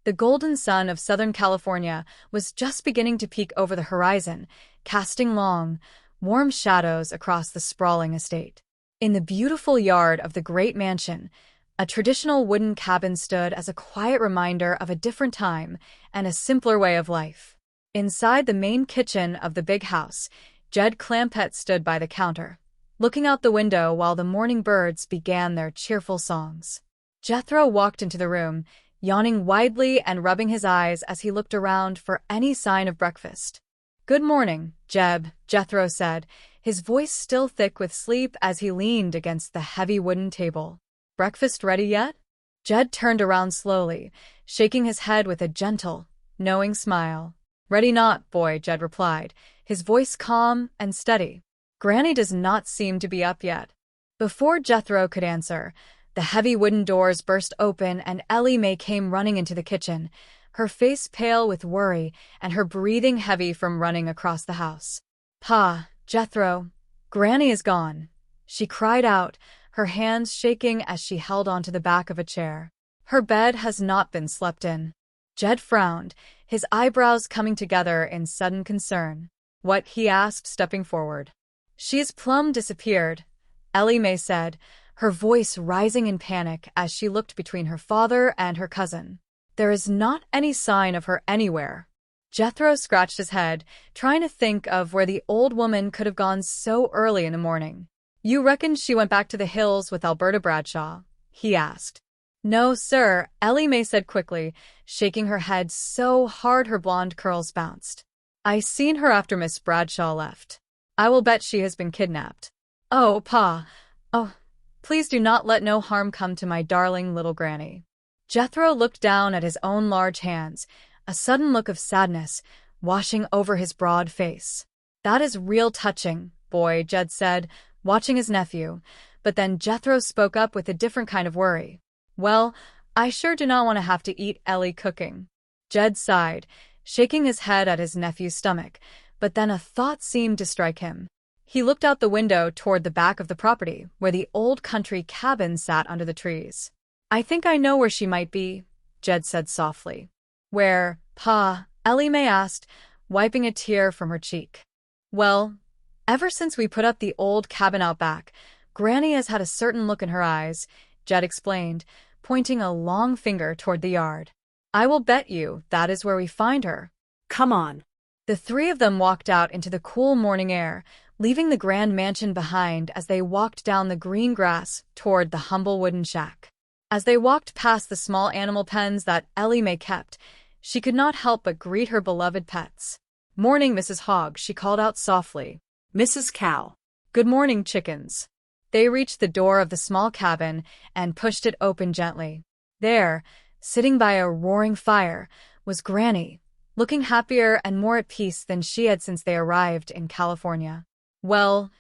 The golden sun of Southern California was just beginning to peek over the horizon, casting long, warm shadows across the sprawling estate. In the beautiful yard of the great mansion, a traditional wooden cabin stood as a quiet reminder of a different time and a simpler way of life. Inside the main kitchen of the big house, Jed Clampett stood by the counter, looking out the window while the morning birds began their cheerful songs. Jethro walked into the room, yawning widely and rubbing his eyes as he looked around for any sign of breakfast. "Good morning, Jeb," Jethro said, his voice still thick with sleep as he leaned against the heavy wooden table. "Breakfast ready yet?" Jed turned around slowly, shaking his head with a gentle, knowing smile. "Ready not, boy," Jed replied, his voice calm and steady. "Granny does not seem to be up yet." Before Jethro could answer, the heavy wooden doors burst open and Ellie Mae came running into the kitchen, her face pale with worry and her breathing heavy from running across the house. "Pa, Jethro, Granny is gone," she cried out, her hands shaking as she held onto the back of a chair. "Her bed has not been slept in." Jed frowned, his eyebrows coming together in sudden concern. "What?" he asked, stepping forward. "She's plumb disappeared," Ellie Mae said, her voice rising in panic as she looked between her father and her cousin. "There is not any sign of her anywhere." Jethro scratched his head, trying to think of where the old woman could have gone so early in the morning. "You reckon she went back to the hills with Alberta Bradshaw?" he asked. "No, sir," Ellie Mae said quickly, shaking her head so hard her blonde curls bounced. "I seen her after Miss Bradshaw left. I will bet she has been kidnapped." "Oh, Pa. Oh, please do not let no harm come to my darling little Granny." Jethro looked down at his own large hands, a sudden look of sadness washing over his broad face. "That is real touching, boy," Jed said, watching his nephew, but then Jethro spoke up with a different kind of worry. "Well, I sure do not want to have to eat Ellie cooking." Jed sighed, shaking his head at his nephew's stomach, but then a thought seemed to strike him. He looked out the window toward the back of the property, where the old country cabin sat under the trees. "I think I know where she might be," Jed said softly. "Where, Pa?" Ellie Mae asked, wiping a tear from her cheek. "Well, ever since we put up the old cabin out back, Granny has had a certain look in her eyes," Jed explained, pointing a long finger toward the yard. "I will bet you that is where we find her. Come on." The three of them walked out into the cool morning air, leaving the grand mansion behind as they walked down the green grass toward the humble wooden shack. As they walked past the small animal pens that Ellie Mae kept, she could not help but greet her beloved pets. "Morning, Mrs. Hogg," she called out softly. "Mrs. Cow." "Good morning, chickens." They reached the door of the small cabin and pushed it open gently. There, sitting by a roaring fire, was Granny, looking happier and more at peace than she had since they arrived in California. "Well,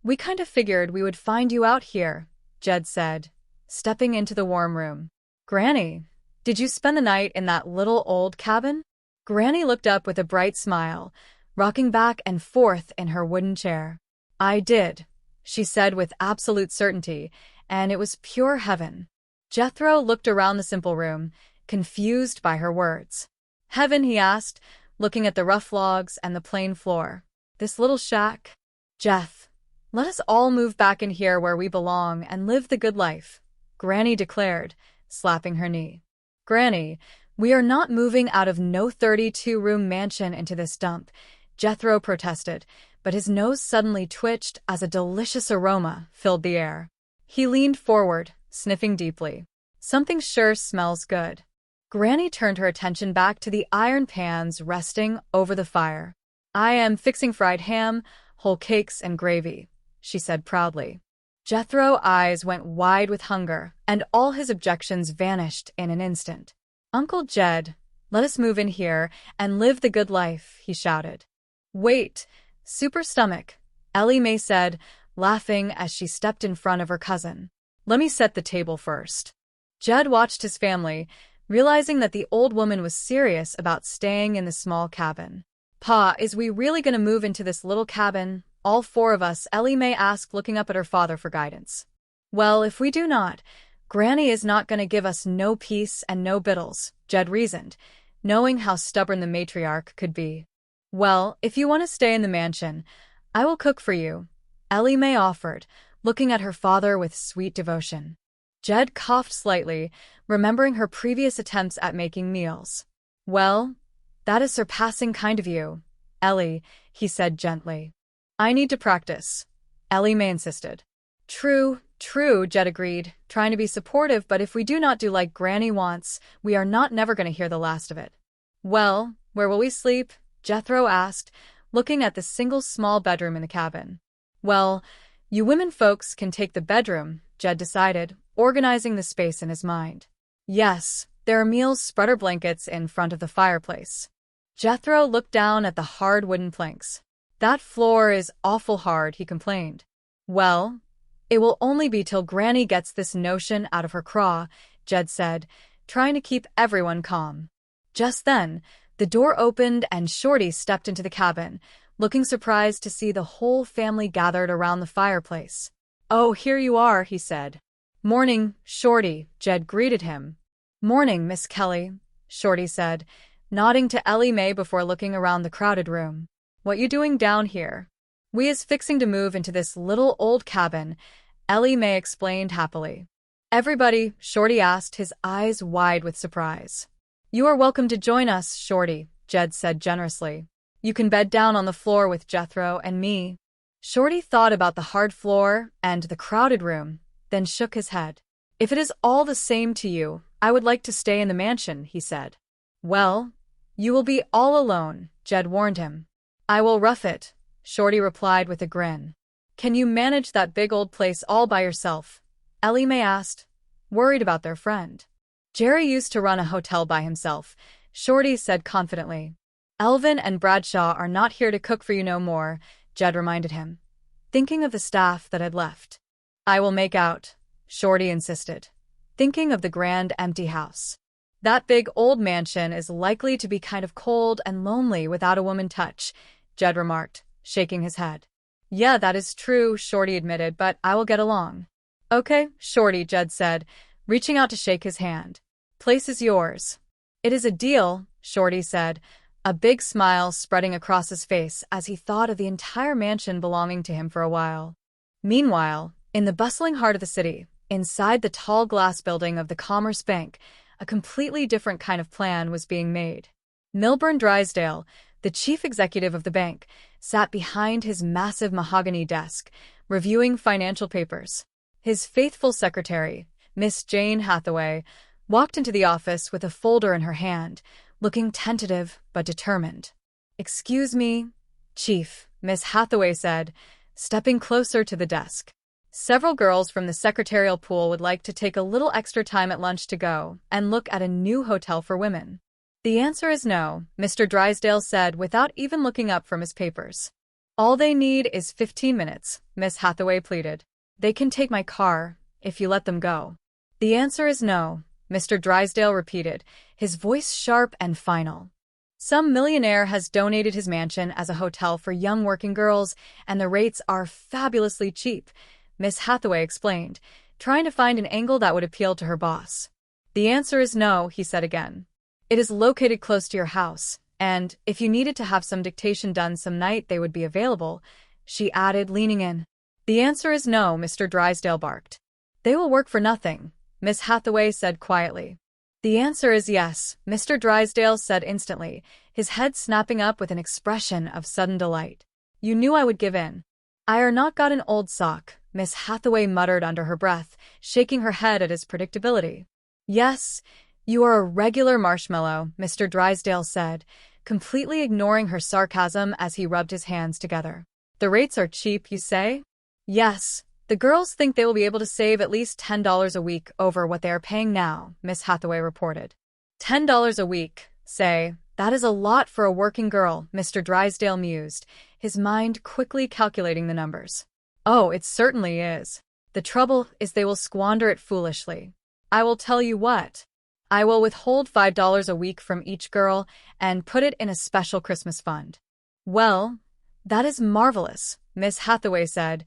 we kind of figured we would find you out here," Jed said, stepping into the warm room. "Granny, did you spend the night in that little old cabin?" Granny looked up with a bright smile, rocking back and forth in her wooden chair. "I did," she said with absolute certainty, and it was pure heaven. Jethro looked around the simple room, confused by her words. "Heaven?" he asked, looking at the rough logs and the plain floor. "This little shack?" "Jeff, let us all move back in here where we belong and live the good life," Granny declared, slapping her knee. "Granny, we are not moving out of no 32-room mansion into this dump," Jethro protested, but his nose suddenly twitched as a delicious aroma filled the air. He leaned forward, sniffing deeply. "Something sure smells good." Granny turned her attention back to the iron pans resting over the fire. "I am fixing fried ham, whole cakes, and gravy," she said proudly. Jethro's eyes went wide with hunger, and all his objections vanished in an instant. "Uncle Jed, let us move in here and live the good life," he shouted. "Wait, super stomach," Ellie Mae said, laughing as she stepped in front of her cousin. "Let me set the table first." Jed watched his family, realizing that the old woman was serious about staying in the small cabin. "Pa, is we really gonna move into this little cabin, all four of us?" Ellie Mae asked, looking up at her father for guidance. "Well, if we do not, Granny is not going to give us no peace and no victuals, Jed reasoned, knowing how stubborn the matriarch could be. Well, if you want to stay in the mansion, I will cook for you, Ellie Mae offered, looking at her father with sweet devotion. Jed coughed slightly, remembering her previous attempts at making meals. Well, that is surpassing kind of you, Ellie, he said gently. I need to practice, Ellie Mae insisted. True, Jed agreed, trying to be supportive, but if we do not do like Granny wants, we are not never going to hear the last of it. Well, where will we sleep? Jethro asked, looking at the single small bedroom in the cabin. Well, you women folks can take the bedroom, Jed decided, organizing the space in his mind. Yes, there are meals spreader blankets in front of the fireplace. Jethro looked down at the hard wooden planks. That floor is awful hard, he complained. Well, it will only be till Granny gets this notion out of her craw, Jed said, trying to keep everyone calm. Just then, the door opened and Shorty stepped into the cabin, looking surprised to see the whole family gathered around the fireplace. Oh, here you are, he said. Morning, Shorty, Jed greeted him. Morning, Miss Kelly, Shorty said, nodding to Ellie Mae before looking around the crowded room. What you doing down here? We is fixing to move into this little old cabin, Ellie Mae explained happily. Everybody, Shorty asked, his eyes wide with surprise. You are welcome to join us, Shorty, Jed said generously. You can bed down on the floor with Jethro and me. Shorty thought about the hard floor and the crowded room, then shook his head. If it is all the same to you, I would like to stay in the mansion, he said. Well, you will be all alone, Jed warned him. I will rough it, Shorty replied with a grin. Can you manage that big old place all by yourself? Ellie Mae asked, worried about their friend. Jerry used to run a hotel by himself, Shorty said confidently. Elvin and Bradshaw are not here to cook for you no more, Jed reminded him, thinking of the staff that had left. I will make out, Shorty insisted, thinking of the grand empty house. That big old mansion is likely to be kind of cold and lonely without a woman touch, Jed remarked, shaking his head. Yeah, that is true, Shorty admitted, but I will get along. Okay, Shorty, Jed said, reaching out to shake his hand. Place is yours. It is a deal, Shorty said, a big smile spreading across his face as he thought of the entire mansion belonging to him for a while. Meanwhile, in the bustling heart of the city, inside the tall glass building of the Commerce Bank, a completely different kind of plan was being made. Milburn Drysdale, the chief executive of the bank, sat behind his massive mahogany desk, reviewing financial papers. His faithful secretary, Miss Jane Hathaway, walked into the office with a folder in her hand, looking tentative but determined. Excuse me, Chief, Miss Hathaway said, stepping closer to the desk. Several girls from the Secretarial pool would like to take a little extra time at lunch to go and look at a new hotel for women. The answer is no, Mr. Drysdale said without even looking up from his papers. All they need is 15 minutes, Miss Hathaway pleaded. They can take my car, if you let them go. The answer is no, Mr. Drysdale repeated, his voice sharp and final. Some millionaire has donated his mansion as a hotel for young working girls, and the rates are fabulously cheap, Miss Hathaway explained, trying to find an angle that would appeal to her boss. The answer is no, he said again. It is located close to your house, and if you needed to have some dictation done some night, they would be available, she added, leaning in. The answer is no, Mr. Drysdale barked. They will work for nothing, Miss Hathaway said quietly. The answer is yes, Mr. Drysdale said instantly, his head snapping up with an expression of sudden delight. You knew I would give in. I are not got an old sock, Miss Hathaway muttered under her breath, shaking her head at his predictability. Yes, you are a regular marshmallow, Mr. Drysdale said, completely ignoring her sarcasm as he rubbed his hands together. The rates are cheap, you say? Yes. The girls think they will be able to save at least $10 a week over what they are paying now, Miss Hathaway reported. $10 a week, say, that is a lot for a working girl, Mr. Drysdale mused, his mind quickly calculating the numbers. Oh, it certainly is. The trouble is they will squander it foolishly. I will tell you what. I will withhold $5 a week from each girl and put it in a special Christmas fund. Well, that is marvelous, Miss Hathaway said,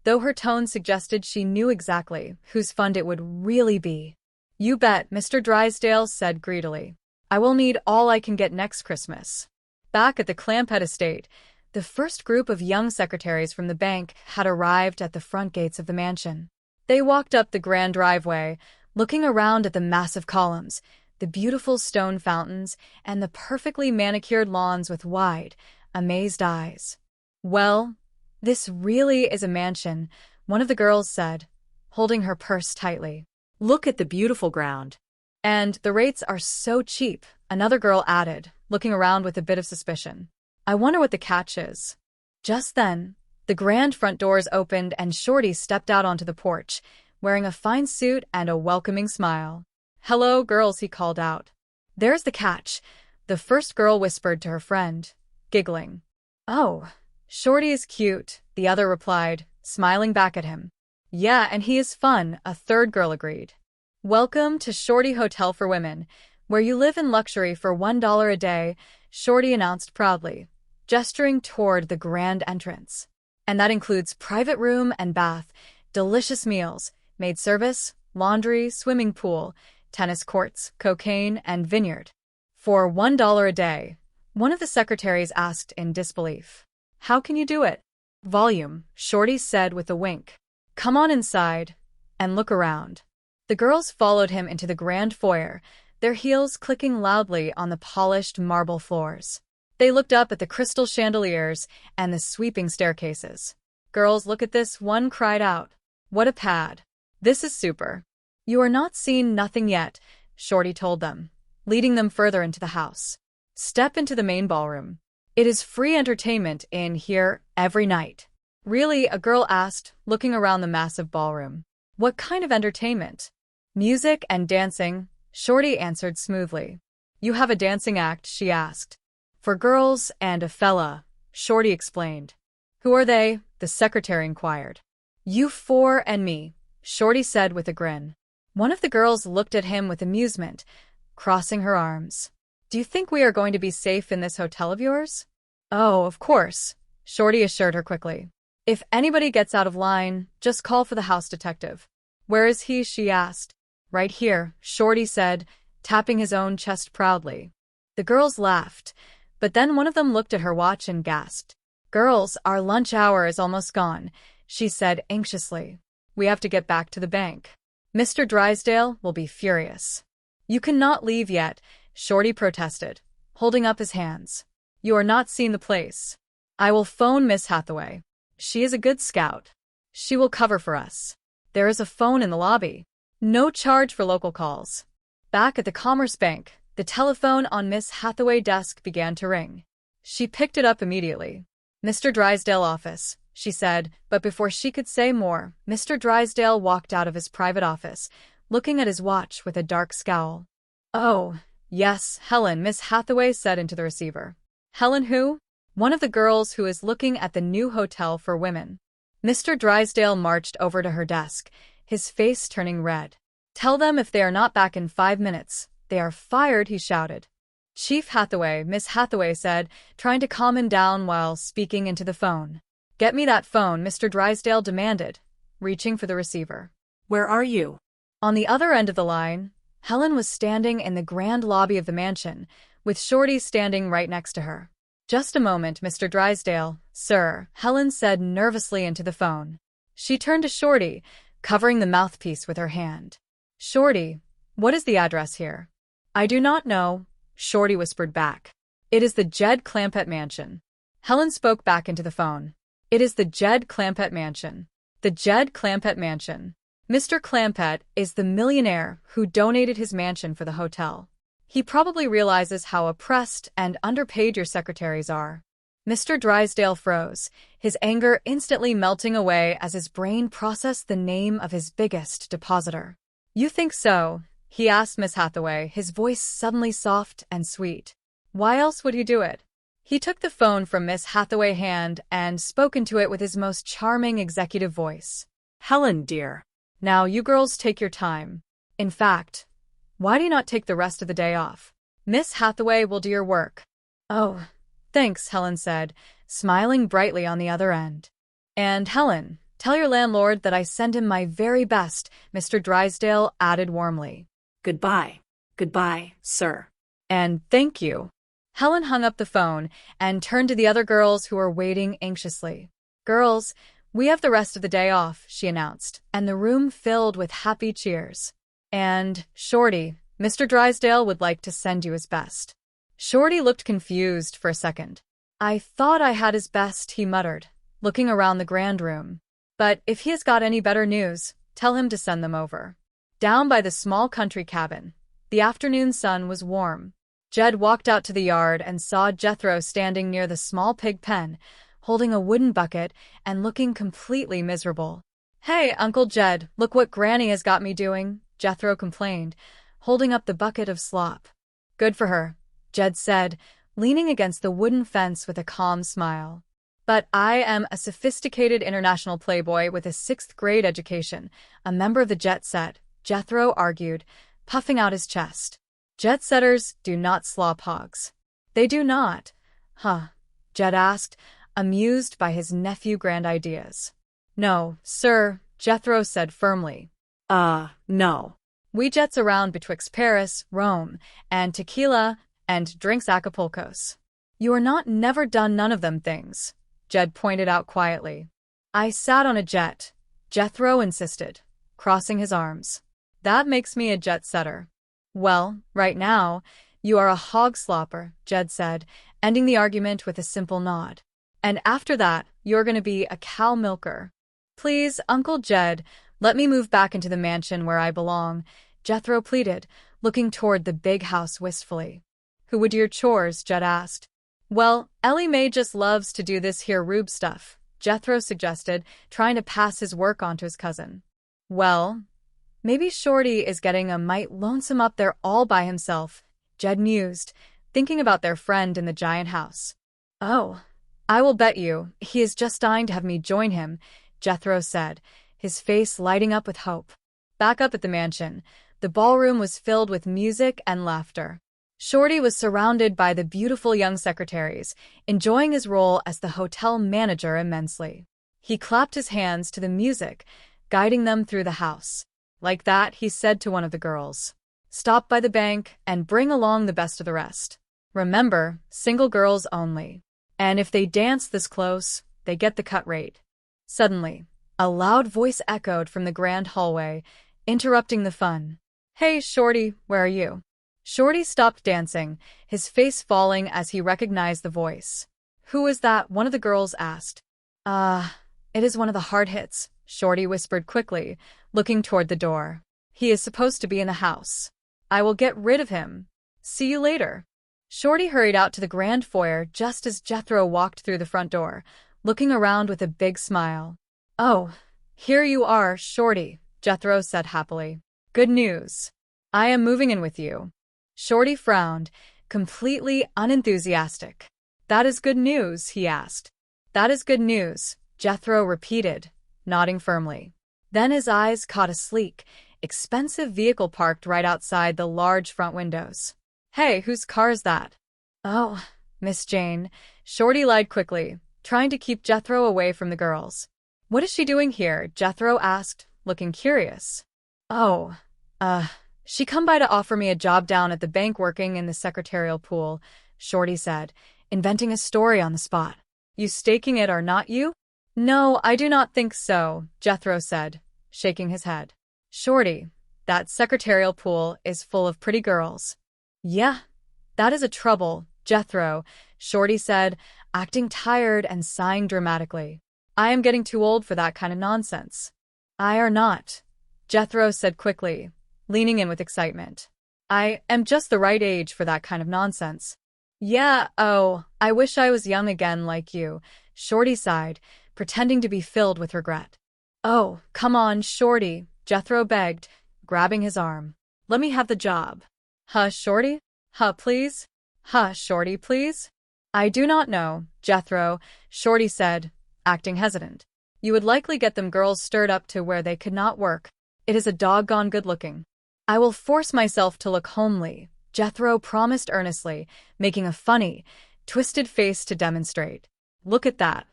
though her tone suggested she knew exactly whose fund it would really be. "You bet," Mr. Drysdale said greedily. "I will need all I can get next Christmas." Back at the Clampett estate, the first group of young secretaries from the bank had arrived at the front gates of the mansion. They walked up the grand driveway, looking around at the massive columns, the beautiful stone fountains, and the perfectly manicured lawns with wide, amazed eyes. "Well, this really is a mansion," one of the girls said, holding her purse tightly. "Look at the beautiful ground. And the rates are so cheap," another girl added, looking around with a bit of suspicion. "I wonder what the catch is." Just then, the grand front doors opened and Shorty stepped out onto the porch, wearing a fine suit and a welcoming smile. "Hello, girls," he called out. "There's the catch," the first girl whispered to her friend, giggling. "Oh, Shorty is cute," the other replied, smiling back at him. "Yeah, and he is fun," a third girl agreed. "Welcome to Shorty Hotel for Women, where you live in luxury for $1 a day," Shorty announced proudly, gesturing toward the grand entrance. "And that includes private room and bath, delicious meals, maid service, laundry, swimming pool, tennis courts, cocaine, and vineyard." "For $1 a day," one of the secretaries asked in disbelief. "How can you do it?" "Volume," Shorty said with a wink. "Come on inside and look around." The girls followed him into the grand foyer, their heels clicking loudly on the polished marble floors. They looked up at the crystal chandeliers and the sweeping staircases. "Girls, look at this," one cried out. "What a pad. This is super." "You are not seen nothing yet," Shorty told them, leading them further into the house. "Step into the main ballroom. It is free entertainment in here every night." "Really?" a girl asked, looking around the massive ballroom. "What kind of entertainment?" "Music and dancing," Shorty answered smoothly. "You have a dancing act?" she asked. "For girls and a fella," Shorty explained. "Who are they?" the secretary inquired. "You four and me," Shorty said with a grin. One of the girls looked at him with amusement, crossing her arms. "Do you think we are going to be safe in this hotel of yours?" "Oh, of course," Shorty assured her quickly. "If anybody gets out of line, just call for the house detective." "Where is he?" she asked. "Right here," Shorty said, tapping his own chest proudly. The girls laughed, but then one of them looked at her watch and gasped. "Girls, our lunch hour is almost gone," she said anxiously. "We have to get back to the bank. Mr. Drysdale will be furious." "You cannot leave yet," Shorty protested, holding up his hands. "You are not seeing the place. I will phone Miss Hathaway. She is a good scout. She will cover for us. There is a phone in the lobby. No charge for local calls." Back at the Commerce Bank, the telephone on Miss Hathaway's desk began to ring. She picked it up immediately. "Mr. Drysdale office," she said, but before she could say more, Mr. Drysdale walked out of his private office, looking at his watch with a dark scowl. "Oh, yes, Helen," Miss Hathaway said into the receiver. "Helen who?" "One of the girls who is looking at the new hotel for women." Mr. Drysdale marched over to her desk, his face turning red. "Tell them if they are not back in 5 minutes, they are fired," he shouted. "Chief Hathaway," Miss Hathaway said, trying to calm him down while speaking into the phone. "Get me that phone," Mr. Drysdale demanded, reaching for the receiver. "Where are you?" On the other end of the line, Helen was standing in the grand lobby of the mansion, with Shorty standing right next to her. "Just a moment, Mr. Drysdale, sir," Helen said nervously into the phone. She turned to Shorty, covering the mouthpiece with her hand. "Shorty, what is the address here?" "I do not know," Shorty whispered back. "It is the Jed Clampett mansion." Helen spoke back into the phone. "It is the Jed Clampett mansion. The Jed Clampett mansion. Mr. Clampett is the millionaire who donated his mansion for the hotel. He probably realizes how oppressed and underpaid your secretaries are." Mr. Drysdale froze, his anger instantly melting away as his brain processed the name of his biggest depositor. "You think so?" he asked Miss Hathaway, his voice suddenly soft and sweet. "Why else would you do it?" He took the phone from Miss Hathaway's hand and spoke into it with his most charming executive voice. "Helen, dear. Now you girls take your time. In fact, why do you not take the rest of the day off? Miss Hathaway will do your work." "Oh, thanks," Helen said, smiling brightly on the other end. "And Helen, Tell your landlord that I send him my very best, Mr. Drysdale added warmly. Goodbye. Goodbye, sir. And thank you. Helen hung up the phone and turned to the other girls who were waiting anxiously. Girls, we have the rest of the day off, she announced, and the room filled with happy cheers. And, Shorty, Mr. Drysdale would like to send you his best. Shorty looked confused for a second. I thought I had his best, he muttered, looking around the grand room. But if he has got any better news, tell him to send them over. Down by the small country cabin, the afternoon sun was warm. Jed walked out to the yard and saw Jethro standing near the small pig pen, holding a wooden bucket and looking completely miserable. Hey, Uncle Jed, look what Granny has got me doing, Jethro complained, holding up the bucket of slop. Good for her, Jed said, leaning against the wooden fence with a calm smile. But I am a sophisticated international playboy with a 6th-grade education, a member of the jet set, Jethro argued, puffing out his chest. Jet setters do not slop hogs. They do not. Huh, Jed asked, amused by his nephew's grand ideas. No, sir, Jethro said firmly. No. We jets around betwixt Paris, Rome, and tequila, and drinks Acapulcos. You are not never done none of them things, Jed pointed out quietly. I sat on a jet, Jethro insisted, crossing his arms. That makes me a jet setter. Well, right now, you are a hog slopper, Jed said, ending the argument with a simple nod. And after that, you're going to be a cow milker. Please, Uncle Jed, let me move back into the mansion where I belong, Jethro pleaded, looking toward the big house wistfully. Who would do your chores, Jed asked. Well, Ellie Mae just loves to do this here rube stuff, Jethro suggested, trying to pass his work on to his cousin. Well, maybe Shorty is getting a mite lonesome up there all by himself, Jed mused, thinking about their friend in the giant house. Oh, I will bet you he is just dying to have me join him, Jethro said, his face lighting up with hope. Back up at the mansion, the ballroom was filled with music and laughter. Shorty was surrounded by the beautiful young secretaries, enjoying his role as the hotel manager immensely. He clapped his hands to the music, guiding them through the house. Like that, he said to one of the girls, "Stop by the bank and bring along the best of the rest. Remember, single girls only. And if they dance this close, they get the cut rate." Suddenly, a loud voice echoed from the grand hallway, interrupting the fun. Hey, Shorty, where are you? Shorty stopped dancing, his face falling as he recognized the voice. Who is that? One of the girls asked. It is one of the hard hits, Shorty whispered quickly, looking toward the door. He is supposed to be in the house. I will get rid of him. See you later. Shorty hurried out to the grand foyer just as Jethro walked through the front door, looking around with a big smile. Oh, here you are, Shorty, Jethro said happily. Good news. I am moving in with you. Shorty frowned, completely unenthusiastic. That is good news, he asked. That is good news, Jethro repeated, nodding firmly. Then his eyes caught a sleek, expensive vehicle parked right outside the large front windows. Hey, whose car is that? Oh, Miss Jane, Shorty lied quickly, trying to keep Jethro away from the girls. What is she doing here? Jethro asked, looking curious. Oh, she come by to offer me a job down at the bank working in the Secretarial pool, Shorty said, inventing a story on the spot. You staking it or not you? No, I do not think so, Jethro said, shaking his head. Shorty, that Secretarial pool is full of pretty girls. Yeah, that is a trouble, Jethro, Shorty said, acting tired and sighing dramatically. I am getting too old for that kind of nonsense. I are not, Jethro said quickly, leaning in with excitement. I am just the right age for that kind of nonsense. Yeah, oh, I wish I was young again like you, Shorty sighed, pretending to be filled with regret. Oh, come on, Shorty, Jethro begged, grabbing his arm. Let me have the job. Huh, Shorty? Huh, please? Huh, Shorty, please? I do not know, Jethro, Shorty said, acting hesitant. You would likely get them girls stirred up to where they could not work. It is a doggone good looking. I will force myself to look homely, Jethro promised earnestly, making a funny, twisted face to demonstrate. Look at that.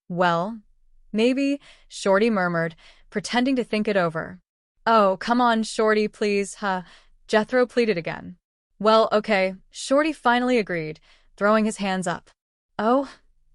Well, Maybe, Shorty murmured, pretending to think it over. Oh, come on, Shorty, please, huh? Jethro pleaded again. Well, okay, Shorty finally agreed, throwing his hands up. Oh,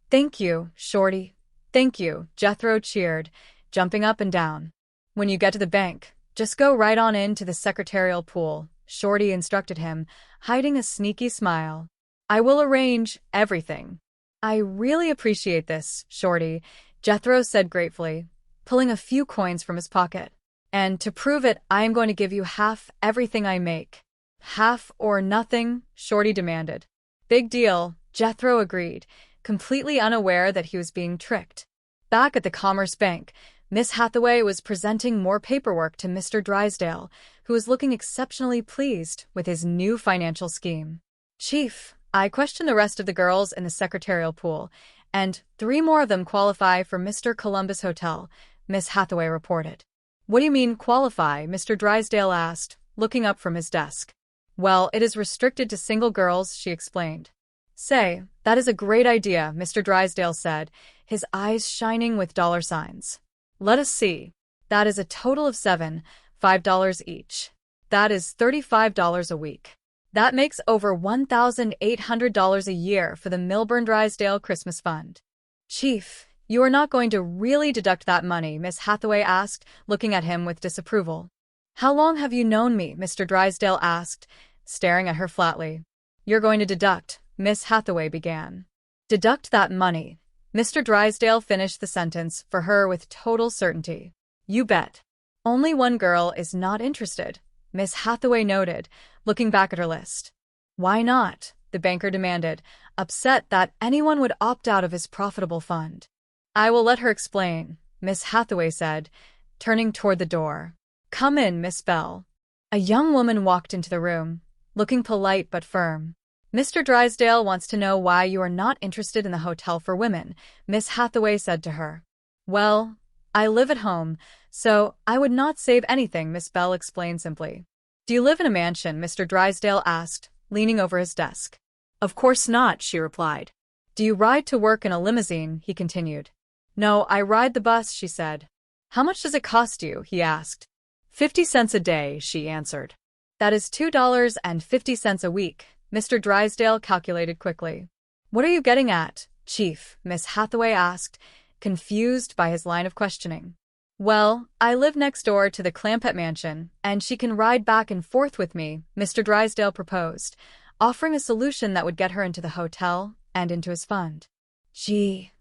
thank you, Shorty. Thank you, Jethro cheered, jumping up and down. When you get to the bank, just go right on into the secretarial pool, Shorty instructed him, hiding a sneaky smile. I will arrange everything. I really appreciate this, Shorty, Jethro said gratefully, pulling a few coins from his pocket. And to prove it, I am going to give you half everything I make. Half or nothing, Shorty demanded. Big deal, Jethro agreed, completely unaware that he was being tricked. Back at the Commerce Bank, Miss Hathaway was presenting more paperwork to Mr. Drysdale, who was looking exceptionally pleased with his new financial scheme. Chief, I questioned the rest of the girls in the secretarial pool, and 3 more of them qualify for Mr. Columbus Hotel, Miss Hathaway reported. What do you mean qualify? Mr. Drysdale asked, looking up from his desk. Well, it is restricted to single girls, she explained. Say, that is a great idea, Mr. Drysdale said, his eyes shining with dollar signs. Let us see. That is a total of 7, $5 each. That is $35 a week. That makes over $1,800 a year for the Milburn Drysdale Christmas Fund. Chief, you are not going to really deduct that money, Miss Hathaway asked, looking at him with disapproval. How long have you known me? Mr. Drysdale asked, staring at her flatly. You're going to deduct, Miss Hathaway began. Deduct that money. Mr. Drysdale finished the sentence for her with total certainty. You bet. Only one girl is not interested, Miss Hathaway noted, looking back at her list. Why not? The banker demanded, upset that anyone would opt out of his profitable fund. I will let her explain, Miss Hathaway said, turning toward the door. Come in, Miss Bell. A young woman walked into the room, looking polite but firm. Mr. Drysdale wants to know why you are not interested in the hotel for women, Miss Hathaway said to her. Well, I live at home, so I would not save anything, Miss Bell explained simply. Do you live in a mansion? Mr. Drysdale asked, leaning over his desk. Of course not, she replied. Do you ride to work in a limousine? He continued. No, I ride the bus, she said. How much does it cost you? He asked. 50 cents a day, she answered. That is $2.50 a week, Mr. Drysdale calculated quickly. What are you getting at, Chief? Miss Hathaway asked, confused by his line of questioning. Well, I live next door to the Clampett mansion, and she can ride back and forth with me, Mr. Drysdale proposed, offering a solution that would get her into the hotel and into his fund. Gee,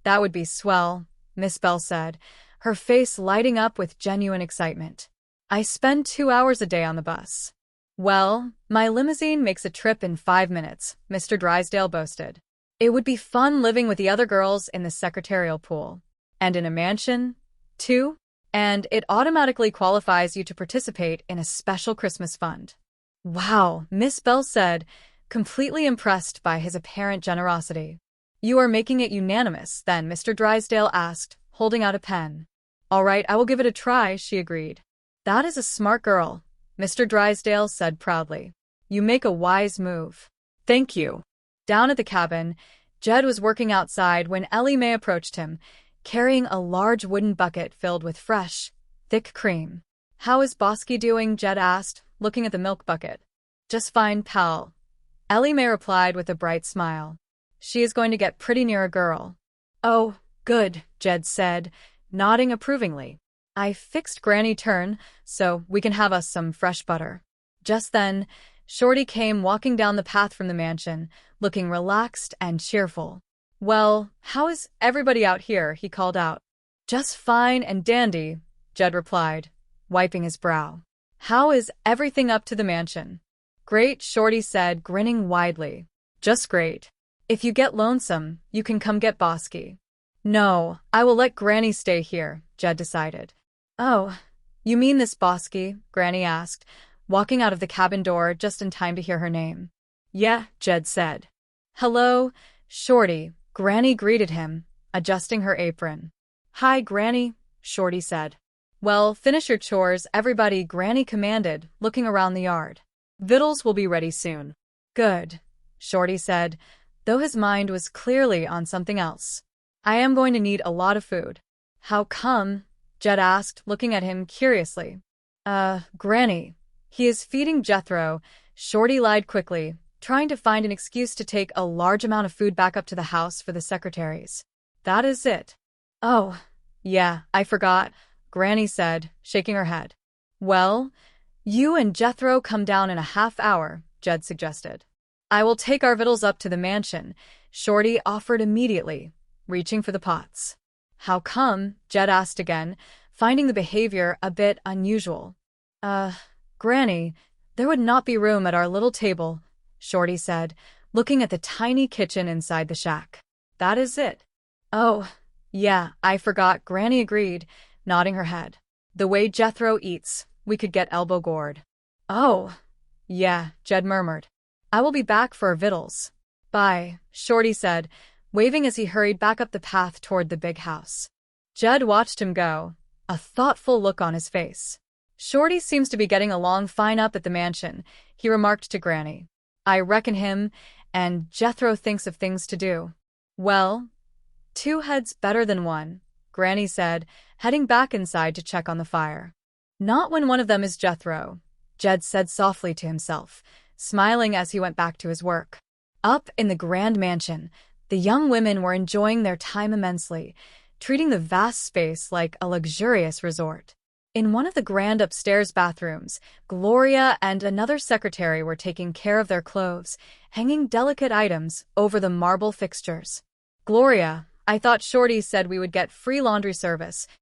that would be swell, Miss Bell said, her face lighting up with genuine excitement. I spend 2 hours a day on the bus. Well, my limousine makes a trip in 5 minutes, Mr. Drysdale boasted. It would be fun living with the other girls in the secretarial pool. And in a mansion, too? And it automatically qualifies you to participate in a special Christmas fund. Wow, Miss Bell said, completely impressed by his apparent generosity. You are making it unanimous, then, Mr. Drysdale asked, holding out a pen. All right, I will give it a try, she agreed. That is a smart girl, Mr. Drysdale said proudly. You make a wise move. Thank you. Down at the cabin, Jed was working outside when Ellie Mae approached him, carrying a large wooden bucket filled with fresh, thick cream. How is Bosky doing? Jed asked, looking at the milk bucket. Just fine, pal. Ellie Mae replied with a bright smile. She is going to get pretty near a girl. Oh, good, Jed said, nodding approvingly. I fixed Granny Turn, so we can have us some fresh butter. Just then, Shorty came walking down the path from the mansion, looking relaxed and cheerful. Well, how is everybody out here? He called out. Just fine and dandy, Jed replied, wiping his brow. How is everything up to the mansion? Great, Shorty said, grinning widely. Just great. If you get lonesome, you can come get Bosky. No, I will let Granny stay here, Jed decided. Oh, you mean this Bosky? Granny asked, walking out of the cabin door just in time to hear her name. Yeah, Jed said. Hello, Shorty, Granny greeted him, adjusting her apron. Hi, Granny, Shorty said. Well, finish your chores, everybody, Granny commanded, looking around the yard. Victuals will be ready soon. Good, Shorty said, though his mind was clearly on something else. I am going to need a lot of food. How come? Jed asked, looking at him curiously. Granny. He is feeding Jethro, Shorty lied quickly, trying to find an excuse to take a large amount of food back up to the house for the secretaries. That is it. Oh, yeah, I forgot, Granny said, shaking her head. Well, you and Jethro come down in a half hour, Jed suggested. I will take our victuals up to the mansion, Shorty offered immediately, reaching for the pots. How come? Jed asked again, finding the behavior a bit unusual. Granny, there would not be room at our little table, Shorty said, looking at the tiny kitchen inside the shack. That is it. Oh, yeah, I forgot, Granny agreed, nodding her head. The way Jethro eats, we could get elbow gored. Oh, yeah, Jed murmured. I will be back for our victuals. Bye, Shorty said, waving as he hurried back up the path toward the big house. Jed watched him go, a thoughtful look on his face. Shorty seems to be getting along fine up at the mansion, he remarked to Granny. I reckon him and Jethro thinks of things to do. Well, two heads better than one, Granny said, heading back inside to check on the fire. Not when one of them is Jethro, Jed said softly to himself, smiling as he went back to his work. Up in the grand mansion, the young women were enjoying their time immensely, treating the vast space like a luxurious resort. In one of the grand upstairs bathrooms, Gloria and another secretary were taking care of their clothes, hanging delicate items over the marble fixtures. Gloria, I thought Shorty said we would get free laundry service,